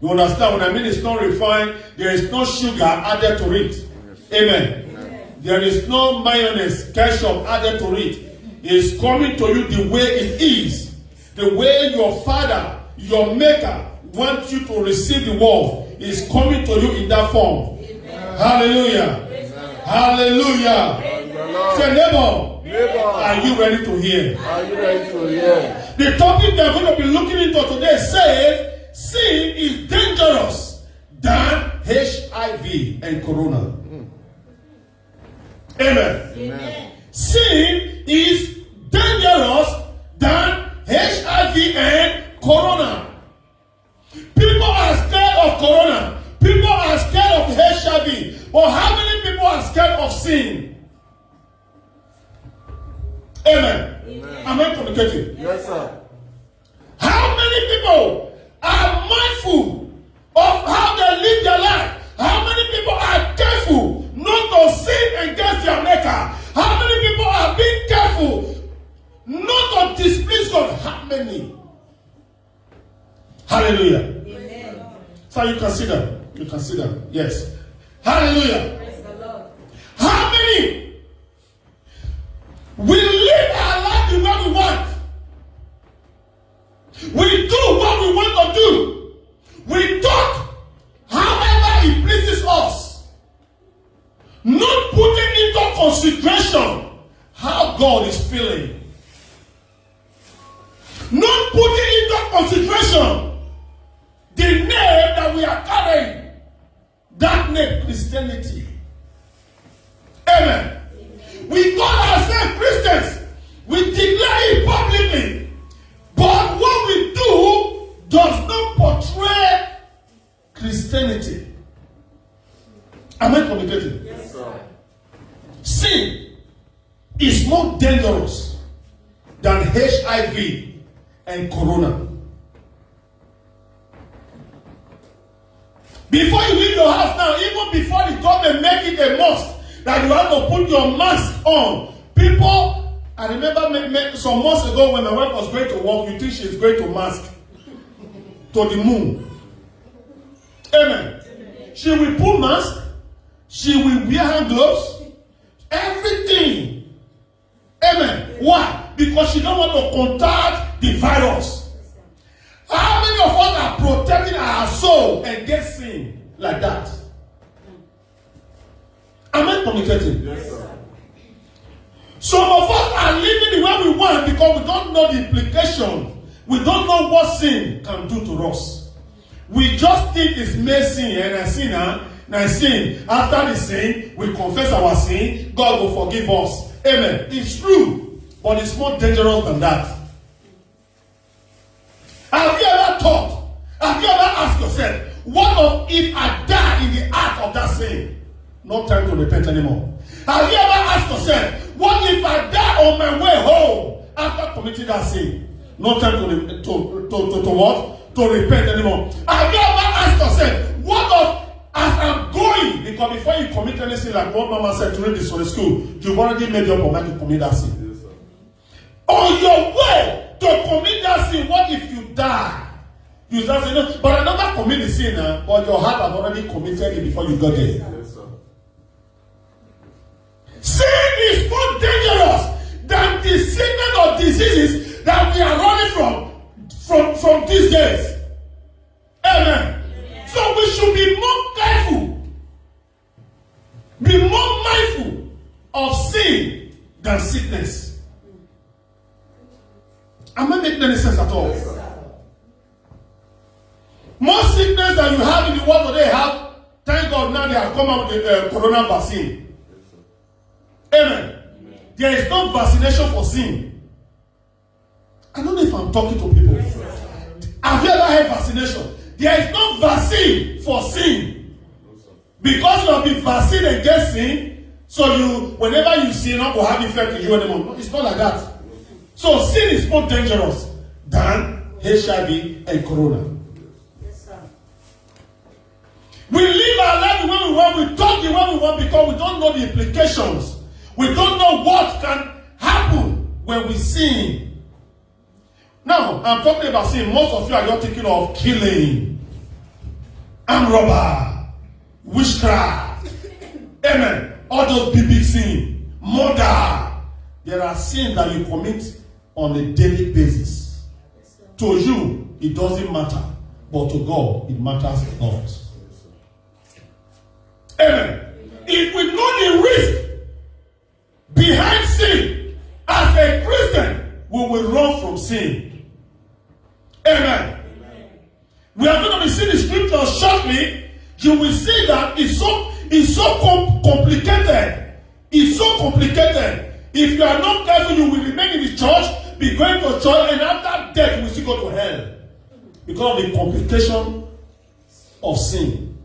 You understand what I mean? It's not refined. There is no sugar added to it. Amen. There is no mayonnaise, ketchup added to it. It's coming to you the way it is. The way your Father, your Maker, wants you to receive the word is coming to you in that form. Hallelujah. Hallelujah. Say, neighbor, are you ready to hear? Are you ready to hear? The topic we are going to be looking into today says, sin is dangerous than HIV and corona. Amen. Amen. Sin is dangerous than HIV and corona. People are scared of corona. People are scared of HIV. But how many people are scared of sin? Amen. Am I communicating? Yes, sir. How many people are mindful of how they live their life? How many people are careful not to sin against their Maker? How many people are being careful not to displease God? How many? Hallelujah. Amen. So you consider. You consider. Yes. Hallelujah. Praise the Lord. How many we live our life the way we want? We do what we want to do. We talk however it pleases us. Not putting into consideration how God is feeling. Not putting into consideration the name that we are carrying. That name, Christianity. Amen. We call ourselves Christians. We declare it publicly. But what we do does not portray Christianity. Am I communicating? Yes, sir. Sin is more dangerous than HIV and corona. Before you leave your house now, even before the government make it a must that you have to put your mask on, people, I remember some months ago when my wife was going to work, you think she's going to mask to the moon. Amen. She will put mask, she will wear hand gloves, everything. Amen. Why? Because she don't want to contact the virus. How many of us are protecting our soul against sin like that? Am I communicating? Yes, sir. Some of us are living the way we want because we don't know the implication. We don't know what sin can do to us. We just think it's mere sin and a sinner. Now sin. After the sin, we confess our sin. God will forgive us. Amen. It's true, but it's more dangerous than that. Have you ever thought? Have you ever asked yourself, what if I die in the act of that sin? No time to repent anymore. Have you ever asked yourself, what if I die on my way home after committing that sin? No time to what? To repent anymore. Have you ever asked yourself, what if as I'm going, because before you commit any sin, like what Mama said during this Sunday school, you've already made up your mind to commit that sin. Yes, sir. On your way to commit that sin, what if you die? You start saying, no, but I never commit the sin, but your heart has already committed it before you got there. Yes, sir. Sin is more dangerous than the sickness or diseases that we are running from these days. Amen. So we should be more careful, be more mindful of sin than sickness. Am I making any sense at all? Yes, sir. More sickness that you have in the world today have, thank God now they have come out with the corona vaccine. Amen. There is no vaccination for sin. I don't know if I'm talking to people. Have you ever had vaccination? There is no vaccine for sin. Because you have been vaccinated against sin, so whenever you sin, not will have effect on you anymore. No, it's not like that. So sin is more dangerous than HIV and corona. Yes, sir. We live our life the way we want, we talk the way we want because we don't know the implications. We don't know what can happen when we sin. Now, I'm talking about sin. Most of you are just thinking of killing, armed robber, witchcraft, amen. All those big sins, murder. There are sins that you commit on a daily basis. To you, it doesn't matter. But to God, it matters a lot. Amen. If we know the risk behind sin, as a Christian, we will run from sin. Amen. We are going to be seeing the scripture shortly. You will see that it's so complicated. It's so complicated. If you are not careful, you will remain in the church, be going to church, and after death, you will still go to hell. Because of the complication of sin.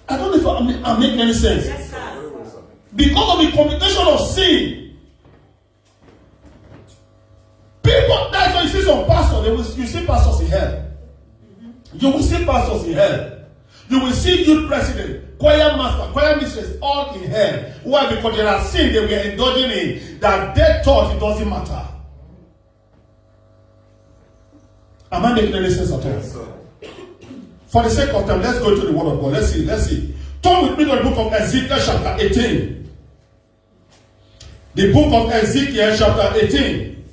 I don't know if I'm making any sense. Yes, sir. Because of the complication of sin. People, that's why you see some pastors, you see pastors in hell. You will see pastors in hell. You will see youth president, choir master, choir mistress, all in hell. Why? Because there are sins they were indulging in that they thought it doesn't matter. Am I making any sense at all? Yes, sir. For the sake of time, let's go to the word of God. Let's see. Turn with me to the book of Ezekiel chapter 18. The book of Ezekiel chapter 18.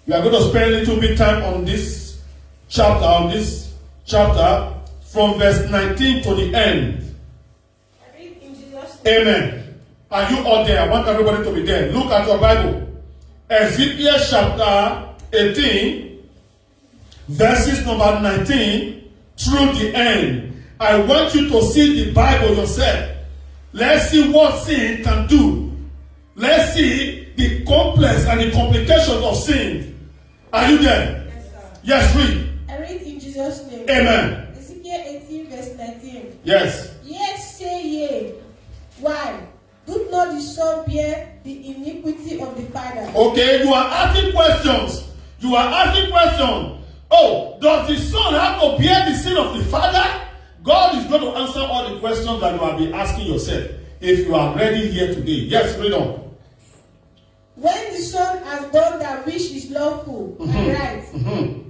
We are going to spend a little bit time on this chapter, from verse 19 to the end. I read in Jesus' name. Amen. Are you all there? I want everybody to be there. Look at your Bible. Ezekiel chapter 18, verses number 19 through the end. I want you to see the Bible yourself. Let's see what sin can do. Let's see the complex and the complications of sin. Are you there? Yes, sir. Yes, read. I read in Jesus' name. Amen. Ezekiel 18, verse 19. Yes. Yes, say ye. Why? Do not the son bear the iniquity of the father? Okay, you are asking questions. Oh, does the son have to bear the sin of the father? God is going to answer all the questions that you have been asking yourself. If you are ready here today. Yes, read on. When the son has done that which is lawful and right,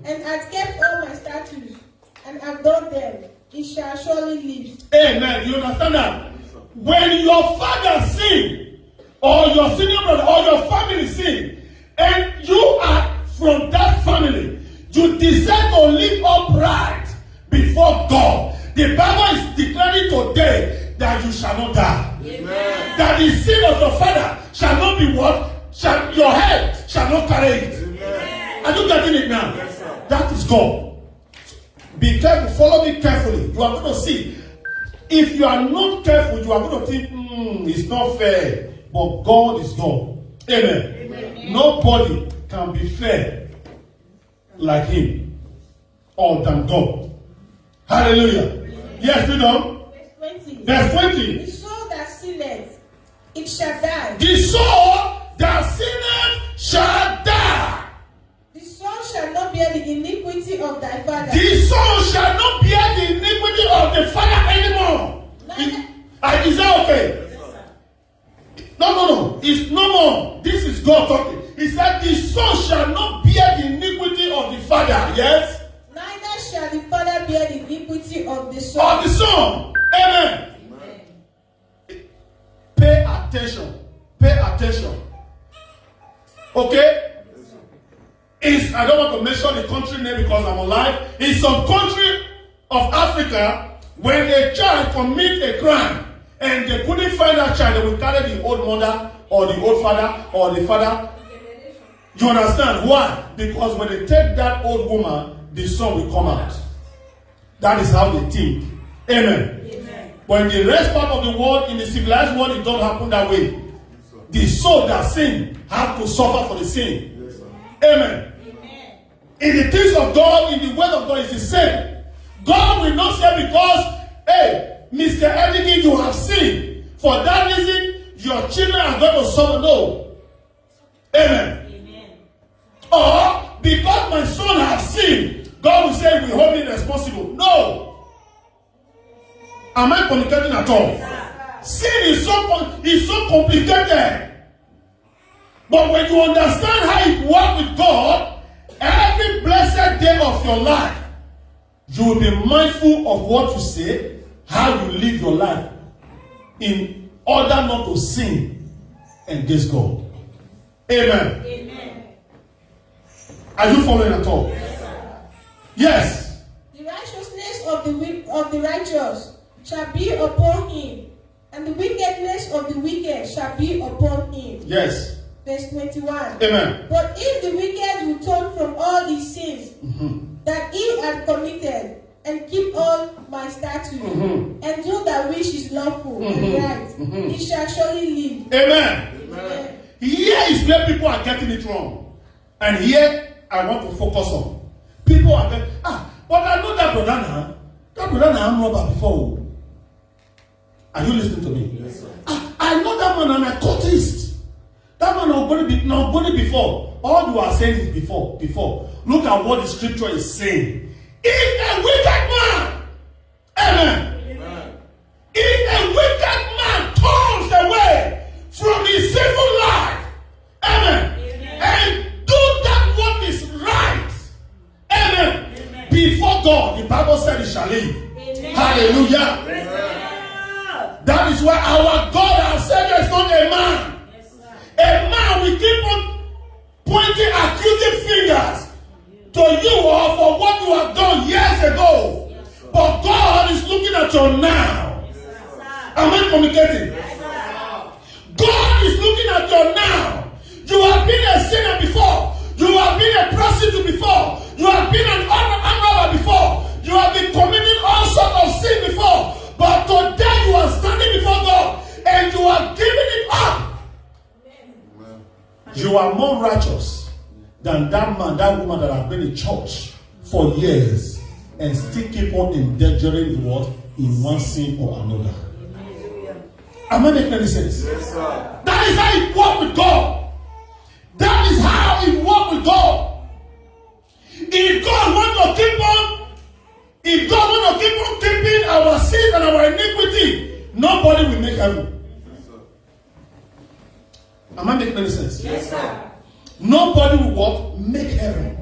and has kept all my statutes, and have done them, he shall surely live. Amen. You understand that? When your father sin, or your senior brother, or your family sin, and you are from that family, you decide to live upright before God. The Bible is declaring today that you shall not die. Amen. That the sin of your father shall not be what? Your head shall not carry it. Amen. Are you getting it now? Yes, sir. That is God. Be careful. Follow me carefully. You are going to see. If you are not careful, you are going to think, it's not fair. But God is God. Amen. Amen. Nobody can be fair like Him or than God. Hallelujah. Yes, read on. Verse 20. Verse 20. The soul that sinneth, it shall die. The soul that sinneth shall die. The son shall not bear the iniquity of thy father. The son shall not bear the iniquity of the father anymore. Is that okay? Yes, sir. No. It's no more. This is God talking. He said the son shall not bear the iniquity of the father. Yes? Neither shall the father bear the iniquity of the son. Of the son. Amen. Amen. Pay attention. Okay? I don't want to mention the country name because I'm alive. In some country of Africa, when a child commits a crime and they couldn't find that child, they will carry the old mother or the old father or the father. You understand? Why? Because when they take that old woman, the son will come out. That is how they think. Amen. Amen. But in the rest part of the world, in the civilized world, it don't happen that way. The soul that sin have to suffer for the sin. Amen. Amen. In the things of God, in the word of God, is the same. God will not say because, hey, Mr. Eddie, you have sinned. For that reason, your children are going to suffer. No. Amen. Amen. Or because my son has sinned, God will say we hold me responsible. No. Am I communicating at all? Sin is so complicated. But when you understand how it works with God day of your life, you will be mindful of what you say, how you live your life, in order not to sin against God. Amen. Amen. Are you following at all? Yes, sir. Yes. The righteousness of the righteous shall be upon him, and the wickedness of the wicked shall be upon him. Yes. Verse 21. Amen. But if the wicked will turn from all his sins that he had committed, and keep all my statutes, and do that which is lawful and right, he shall surely live. Amen. Amen. Here is where people are getting it wrong. And here I want to focus on. People are getting, but I know that brother now. That brother now I'm robber before. Are you listening to me? Yes, sir. I know that man and I cultist. That man not going before. All you are saying is before. Look at what the scripture is saying. If a wicked man, amen. Amen. If a wicked man turns away from his sinful life, amen, and do that what is right, amen, before God, the Bible said he shall live. Hallelujah. That is why our God, our Savior, is not a man. A man will keep on pointing accusing fingers to you or for what you have done years ago. But God is looking at you now. Am I communicating? God is looking at you now. You have been a sinner before. You have been a prostitute before. You have been an unrobber before. You have been committing all sorts of sin before. But today you are standing before God and you are giving it up. You are more righteous than that man, that woman that have been in church for years and still keep on endangering the world in one sin or another. Am I making any sense? Yes, sir. That is how it works with God. That is how it works with God. If God wants to keep on keeping our sins and our iniquity, nobody will make heaven. Yes, sir. Am I making any sense? Yes, sir. Nobody will make heaven.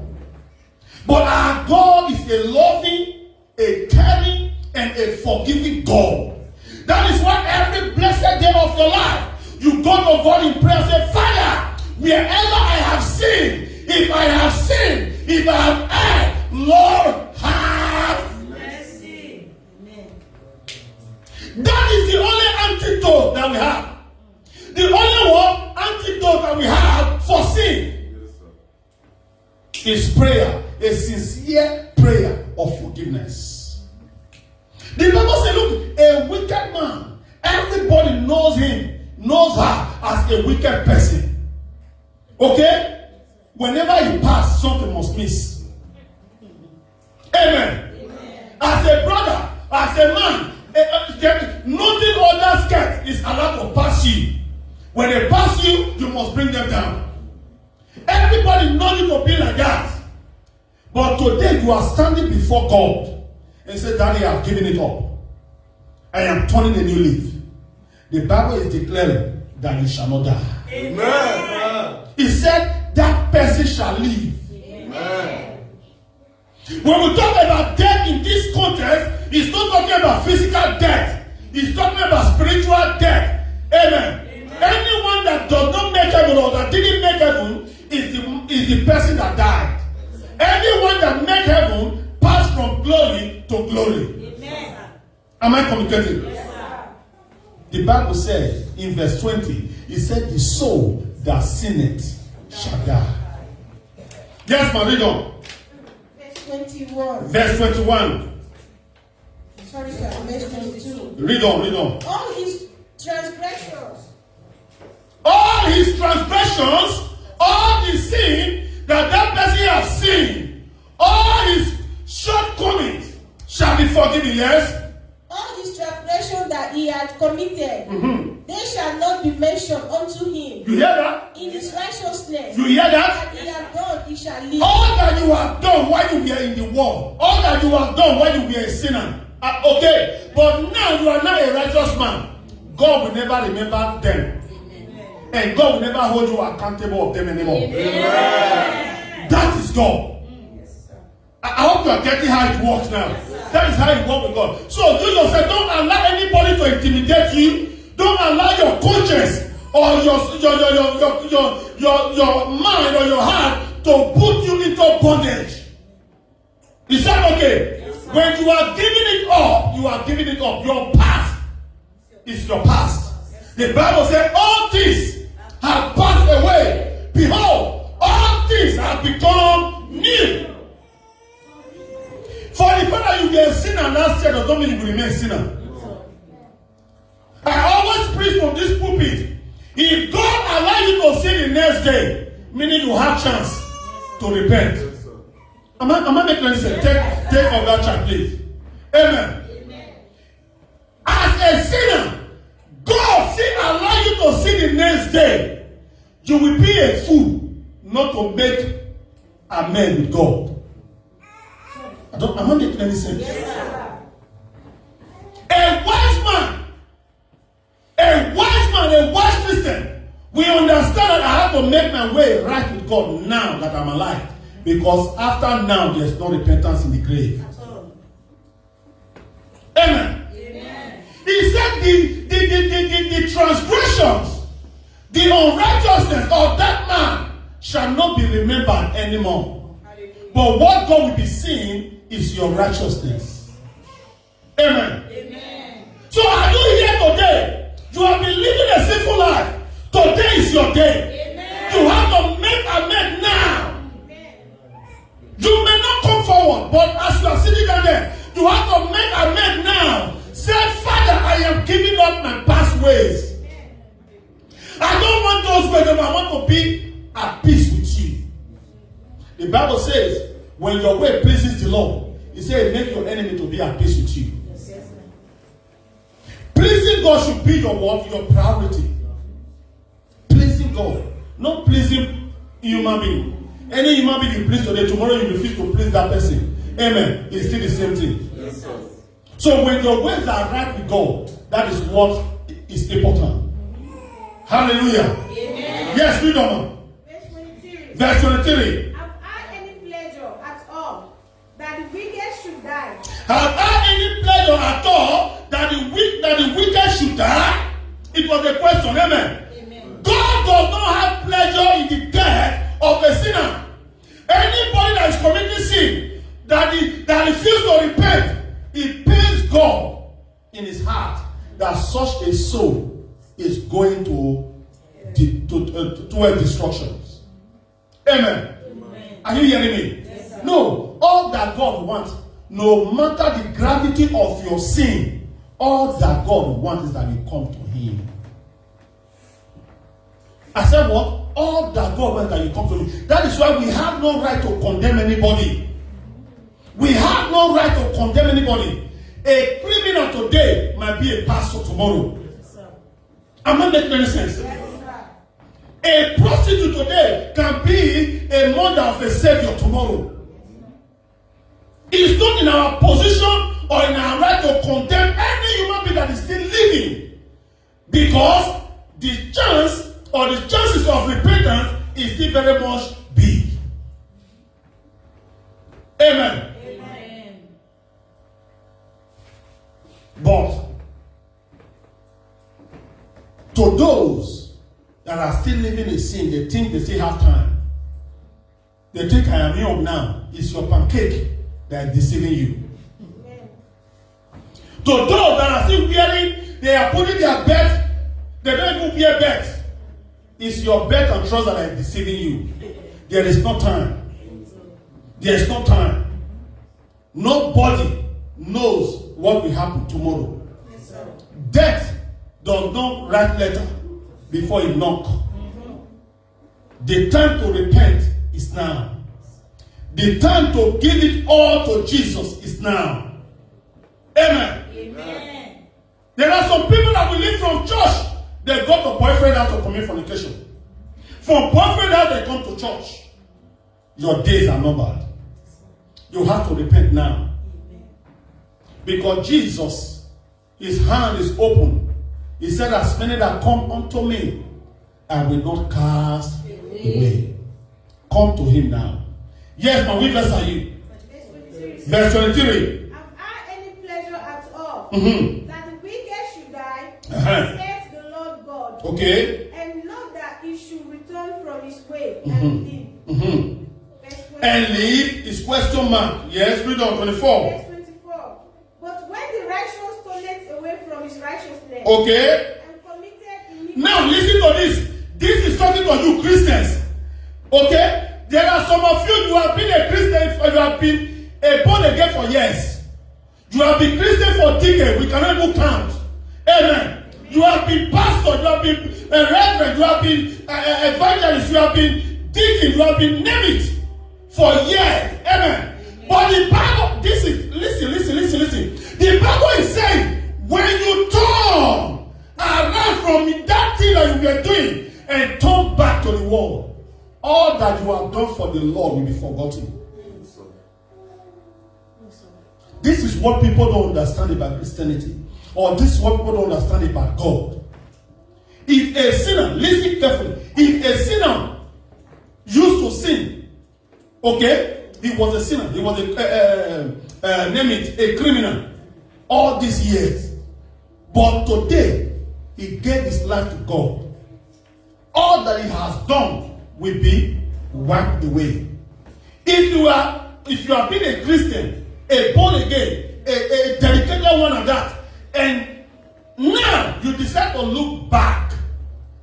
But our God is a loving, a caring, and a forgiving God. That is why every blessed day of your life, you go to God in prayer and say, Father, wherever I have sinned, if I have sinned, if I have erred, Lord, have Mercy. Amen. That is the only antidote that we have. The only one antidote that we have for sin Yes, sir. is prayer, a sincere prayer of forgiveness. The Bible says, look, a wicked man, everybody knows him, knows her as a wicked person. Okay? Whenever you pass, something must miss. Amen. As a brother, as a man, nothing others get is allowed to pass you. When they pass you, you must bring them down. Everybody knows it to be like that. But today you are standing before God and say, Daddy, I have given it up. I am turning a new leaf. The Bible is declaring that you shall not die. Amen. He said that person shall live. Amen. When we talk about death in this context, it's not talking about physical death. It's talking about spiritual death. Amen. Anyone that does not make heaven or that didn't make heaven is the person that died. Anyone that made heaven passed from glory to glory. Amen. Am I communicating? Yes, sir. The Bible said in verse 20, it said, the soul that sinneth shall die. Yes, man, read on. Verse 21. Verse 21. Sorry, sir. Verse 22. Read on. All his transgressions. All his transgressions, all the sin that person has sinned, all his shortcomings shall be forgiven, yes? All his transgressions that he had committed, they shall not be mentioned unto him. You hear that? In his righteousness You hear that? that he had done, he shall live. All that you have done while you were in the world, all that you have done while you were a sinner, okay, but now you are not a righteous man. God will never remember them. And God will never hold you accountable of them anymore. Amen. That is God. Yes, sir. you are getting how it works now. That is how it works with God. So you yourself, don't allow anybody to intimidate you. Don't allow your conscience or your mind or your heart to put you into bondage. Is that okay? When you are giving it up, you are giving it up. Your past is your past. The Bible says all things have passed away. Behold, all things have become new. For the fact that you were a sinner last year does not mean you will remain a sinner. I always preach from this pulpit. If God allows you to sin the next day, meaning you have chance to repent. Am I making any sense? Take off that chart, please. Amen. As a sinner, God still allow you to sin the next day. You will be a fool not to make amends with God. Am I making any sense? A wise Christian, we understand that I have to make my way right with God now that I'm alive. Because after now, there's no repentance in the grave. Amen. He said the transgressions, the unrighteousness of that man shall not be remembered anymore. But what God will be seeing is your righteousness. Amen. So are you here today? You have been living a sinful life. Today is your day. You have to make amends now. You may not come forward, but as you are sitting down there, you have to make amends now. Say, Father, I am giving up my past ways. I don't want those ways, I want to be at peace with you. The Bible says, when your way pleases the Lord, He says, make your enemy to be at peace with you. Pleasing God should be your priority. Pleasing God, not pleasing human being. Any human being you please today, tomorrow you refuse to please that person. Amen. It's still the same thing. Yes, sir. So when your ways are right with God, that is what is important. Hallelujah. Amen. Yes, read on. Verse 23. Have I any pleasure at all that the wicked should die? Have I any pleasure at all that the wicked should die? It was a question. Amen. God does not have pleasure in the death of a sinner. Anybody that is committing sin, that refuses to repent, it pains God in his heart that such a soul is going toward destruction. Amen. Are you hearing me? Yes, no. All that God wants, no matter the gravity of your sin, all that God wants is that you come to Him. I said what? All that God wants that you come to Him. That is why we have no right to condemn anybody. We have no right to condemn anybody. A criminal today might be a pastor tomorrow. Am I making any sense? A prostitute today can be a mother of a savior tomorrow. It's not in our position or in our right to condemn any human being that is still living, because the chance or the chances of repentance is still very much big. Amen. Amen. But to those that are still living in sin, they think they still have time. They think I am young now. It's your pancake that is deceiving you. Amen. To those that are still wearing, they are putting their belt, they don't even wear belts. It's your belt and trouser that is deceiving you. There is no time. There is no time. Nobody knows what will happen tomorrow. Yes, death does not write letter before it knock. The time to repent is now. The time to give it all to Jesus is now. Amen. Amen. There are some people that will leave from church. They got a boyfriend out to commit fornication. From boyfriend out, they come to church. Your days are numbered. You have to repent now. Because Jesus, His hand is open. He said, as many that come unto me, I will not cast away. Come to Him now. Yes, but which verse are you? Verse 23. Have I any pleasure at all that the wicked should die, saith the Lord God, Okay. and not that he should return from his way and live. Verse 24. And live is question mark. Yes, read on 24. Verse 24. But when the righteous turneth away from his righteousness Okay. and committed iniquity. Now listen to this. This is talking to you Christians. Okay? There are some of you have been a Christian, you have been a born again for years. You have been Christian for decades. We cannot even count. Amen. You have been pastor, you have been a reverend, you have been evangelist, you have been deacon, you have been name it for years. Amen. But the Bible, listen. The Bible is saying, when you turn around from that thing that you were doing and turn back to the world, all that you have done for the Lord will be forgotten. This is what people don't understand about Christianity. Or this is what people don't understand about God. If a sinner, listen carefully, if a sinner used to sin, okay, he was a sinner, he was a criminal all these years. But today, he gave his life to God. All that he has done will be wiped away. If you have been a Christian, a born again, a dedicated one of that, and now you decide to look back,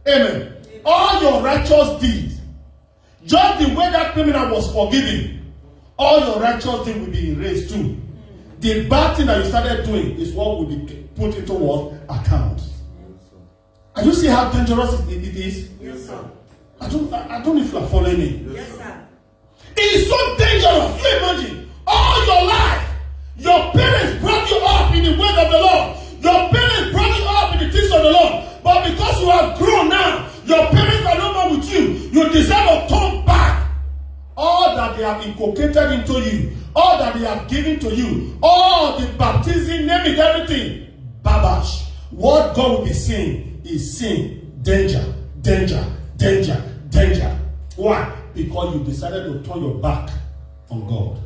amen, all your righteous deeds, just the way that criminal was forgiven, all your righteous deeds will be erased too. The bad thing that you started doing is what will be put into what account. And you see how dangerous it is? Yes, sir. I don't know if you are following me. Yes, sir. It is so dangerous. You imagine all your life, your parents brought you up in the way of the Lord. Your parents brought you up in the things of the Lord. But because you have grown now, your parents are no more with you. You decide to turn back. All that they have inculcated into you, all that they have given to you, all the baptism, name it, everything, babash. What God will be saying is sin, danger. Why? Because you decided to turn your back on God.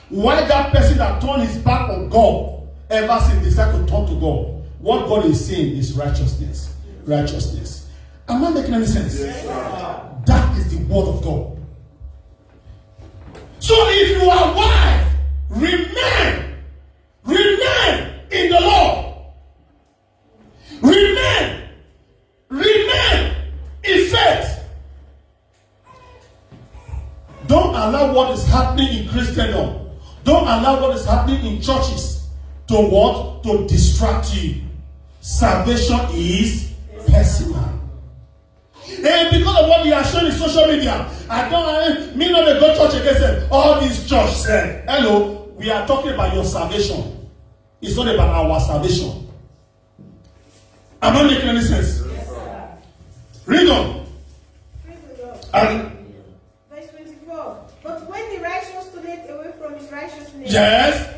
Why that person that turned his back on God ever since decided to turn to God? What God is saying is righteousness. Righteousness. Am I making any sense? Yes, sir. That is the word of God. So if you are wise, remain in the Lord. Remain in faith. Don't allow what is happening in Christendom. Don't allow what is happening in churches to what? To distract you. Salvation is personal. And because of what we are showing in social media, me not the go church again said, all these church said, hello, we are talking about your salvation. It's not about our salvation. Am I making any sense? Yes, sir. Read on. Praise the Lord. And Verse 24. But when the righteous turneth away from his righteousness yes,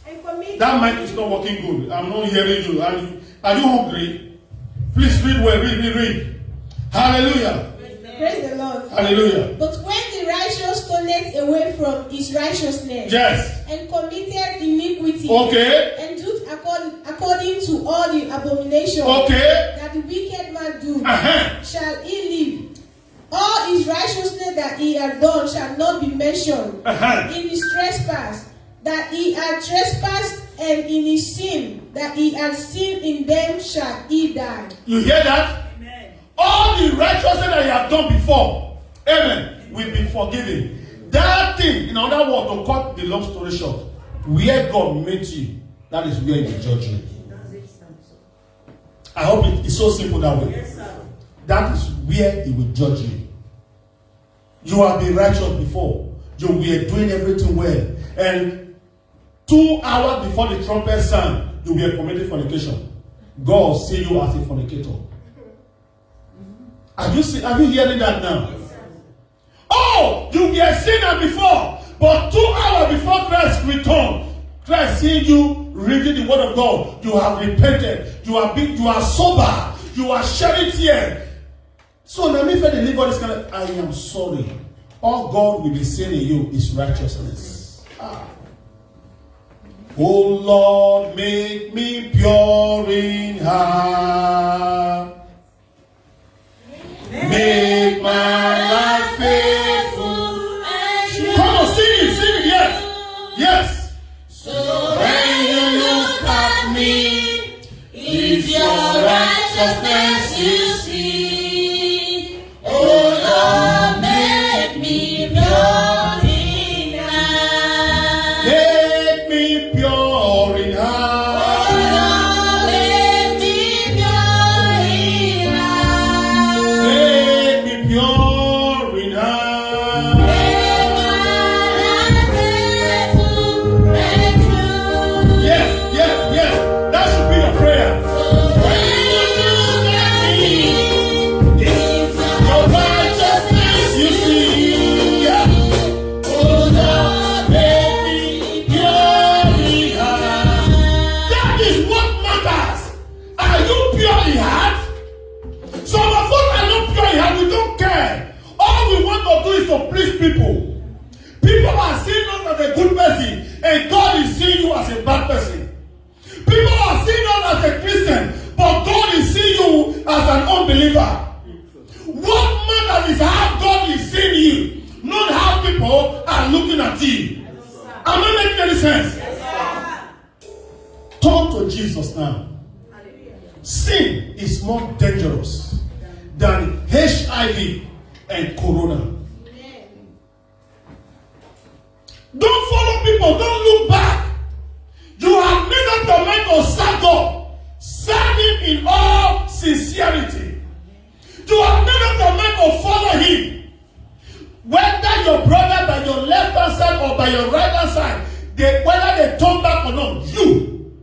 and commit that mic is not working good. I'm not hearing you. Are you hungry? Please read well. Read. Hallelujah. Praise the Lord. Hallelujah. But when the righteous turneth away from his righteousness Yes. and committed iniquity Okay. and do according to all the abomination Okay. that the wicked man do, Uh-huh. shall he live. All his righteousness that he had done shall not be mentioned Uh-huh. in his trespass that he had trespassed, and in his sin that he had sinned, in them shall he die. You hear that? All the righteousness that you have done before, amen, will be forgiven. That thing, in other words, to cut the long story short, where God made you, that is where He will judge you. I hope it is so simple that way. Yes, sir. That is where He will judge you. You have been righteous before. You were doing everything well. And 2 hours before the trumpet sound, you were committing fornication. God see you as a fornicator. Are you hearing that now? Oh, you were a sinner before, but 2 hours before Christ returned, Christ seeing you reading the word of God, you have repented, you are sober, you are shedding tears. So let me say the God is kind of, I am sorry. All God will be saying in you is righteousness. Oh Lord, make me pure in heart. Make my life faithful and true. Come on, sing it, yes. Yes. So when you look at me, it's your righteousness you see. Oh Lord, make me pure in heart. Make me pure in heart. Oh Lord, make me pure in heart. Make me pure in heart. Make my life faithful and true. Yes, yes, yes. That should be your prayer. When you look at me, it's Your righteousness you see. Yeah. oh Lord, Make me pure in heart. That is what matters. Are you pure in heart? Some of us are not pure in heart. We don't care. All we want to do is to please people. People are seeing us as a good person, and God is seeing you as a bad person. People are seeing us as a Christian, but God is seeing you as an unbeliever. What matters is how God is seeing you, not how people are looking at you. Am I making any sense? Talk to Jesus now. Sin is more dangerous than HIV and corona. Don't follow people. Don't look back. You have made up your mind to serve God. Serve Him in all sincerity. You have made up your mind to follow Him. Whether your brother by your left hand side or by your right hand side, whether they turn back or not, you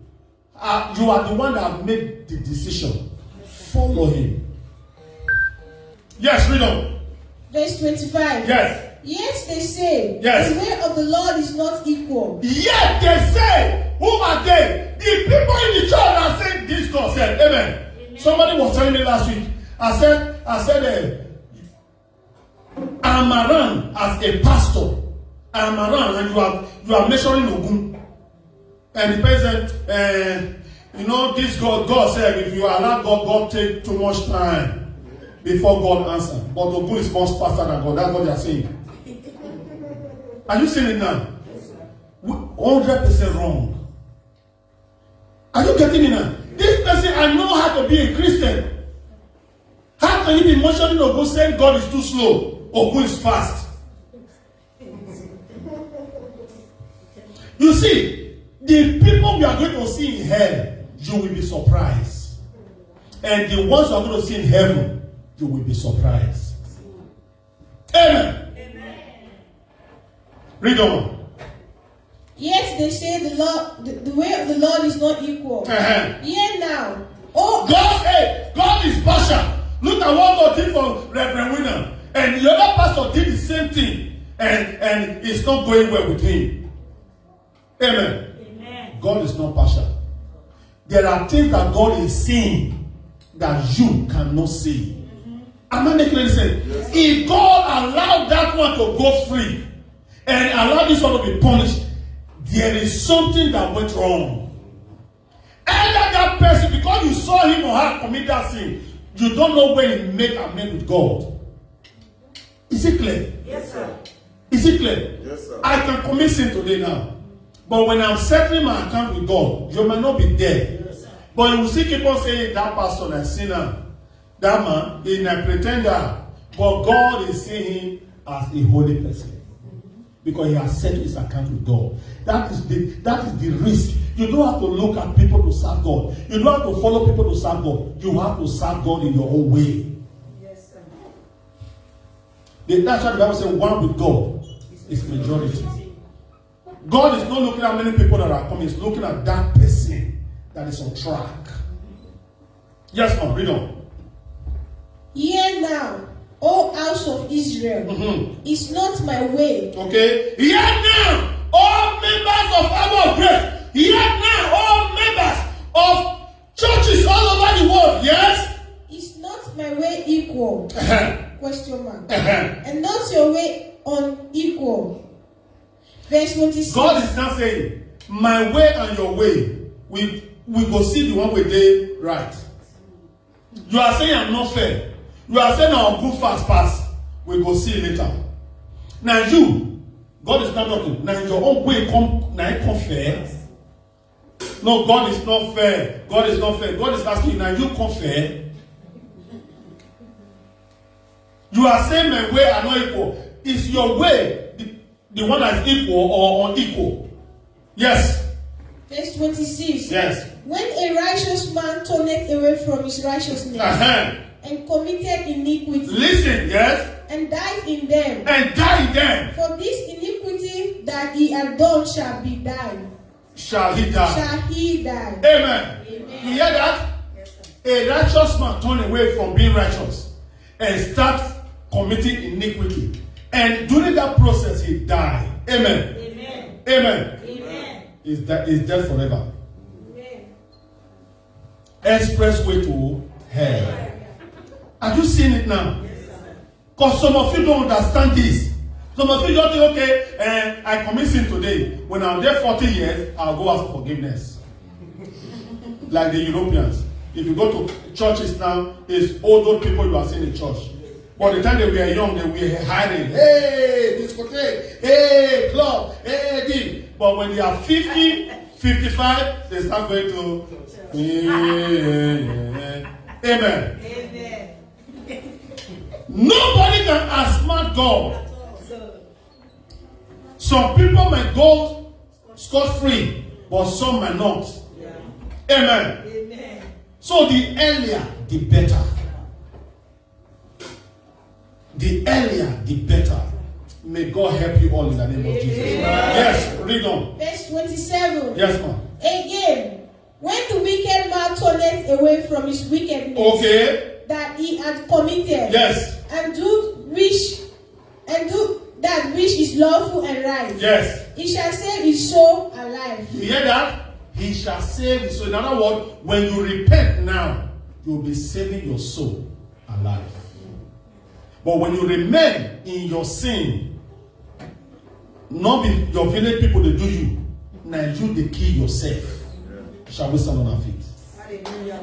are the one that have made the decision. Follow Him. Yes, read on. Verse 25. Yes. Yet they say, Yes. the way of the Lord is not equal. Yet they say, who are they? The people in the church are saying this God said, Amen. Somebody was telling me last week. I said, I'm around as a pastor. I'm around, and you are measuring Ogun. And the president, this God said, if you allow God take too much time before God answers. But Ogun is much faster than God. That's what they are saying. Are you seeing it now? 100% wrong. Are you getting it now? This person, I know how to be a Christian. How can you be mentioning Ogun saying God is too slow? Ogun is fast. You see, the people we are going to see in hell, you will be surprised. And the ones you are going to see in heaven, you will be surprised. Amen. Read on. Yet they say the way of the Lord is not equal. Yet now, God is partial. Look at what God did for Reverend Winner. And the other pastor did the same thing. And it's not going well with him. Amen. God is not partial. There are things that God is seeing that you cannot see. Am I making any sense? Yes. If God allowed that one to go free and allowed this one to be punished, there is something that went wrong. Either that person, because you saw him or her commit that sin, you don't know when he made amends with God. Is it clear? Yes, sir. Is it clear? Yes, sir. I can commit sin today now. But when I'm settling my account with God, you might not be there. Yes, but you will see people saying that pastor is a sinner. That man is a pretender. But God is seeing him as a holy person. Because he has settled his account with God. That is the risk. You don't have to look at people to serve God. You don't have to follow people to serve God. You have to serve God in your own way. Yes, sir. That's why the Bible says one with God is majority. God is not looking at many people that are coming. He's looking at that person that is on track. Yes, ma'am. Read on. Hear now, O house of Israel, is not my way. Okay. Hear now, all members of our grace. Hear now, all members of churches all over the world. Yes. Is not my way equal? Question mark. Uh-huh. And not your way unequal. Verse 26. God is now saying, my way and your way, we go see the one we did right. You are saying I'm not fair. You are saying I'll go fast pass. We go see later. Now you, God is not talking. Now your own way come fair. No, God is not fair. God is not fair. God is asking, now you come fair. You are saying my way are not equal. Is your way the one that is equal or unequal? Yes. Verse 26. Yes. When a righteous man turneth away from his righteousness and committed iniquity, listen, yes. And died in them, And die in them. for this iniquity that he had done shall be died. Shall he die? Shall he die? Amen. Amen. You hear that? Yes, sir. A righteous man turn away from being righteous and start committing iniquity. And during that process, he died. Amen. Amen. Amen. Amen. Is dead forever. Amen. Expressway to hell. Are you seeing it now? Because some of you don't understand this. Some of you just think, okay, I commit sin today. When I'm there 40 years, I'll go ask for forgiveness. Like the Europeans. If you go to churches now, it's old people you are seeing in church. But the time they were young, they were hiding. Hey, discotheque. Hey, club. Hey, this. But when they are 50, 55, they start going to... Amen. Amen. Nobody can outsmart God. Some people might go scot-free, but some might not. Amen. Amen. So the earlier, the better. The earlier, the better. May God help you all in the name of Jesus. Yes, read on. Verse 27. Yes, ma'am. Again, when the wicked man turneth away from his wickedness Okay. that he had committed, Yes. and do that which is lawful and right, Yes. he shall save his soul alive. You hear that? He shall save his soul. In other words, when you repent now, you'll be saving your soul alive. But when you remain in your sin, not be your village people they do you. Now you they kill yourself. Shall we stand on our feet? Hallelujah.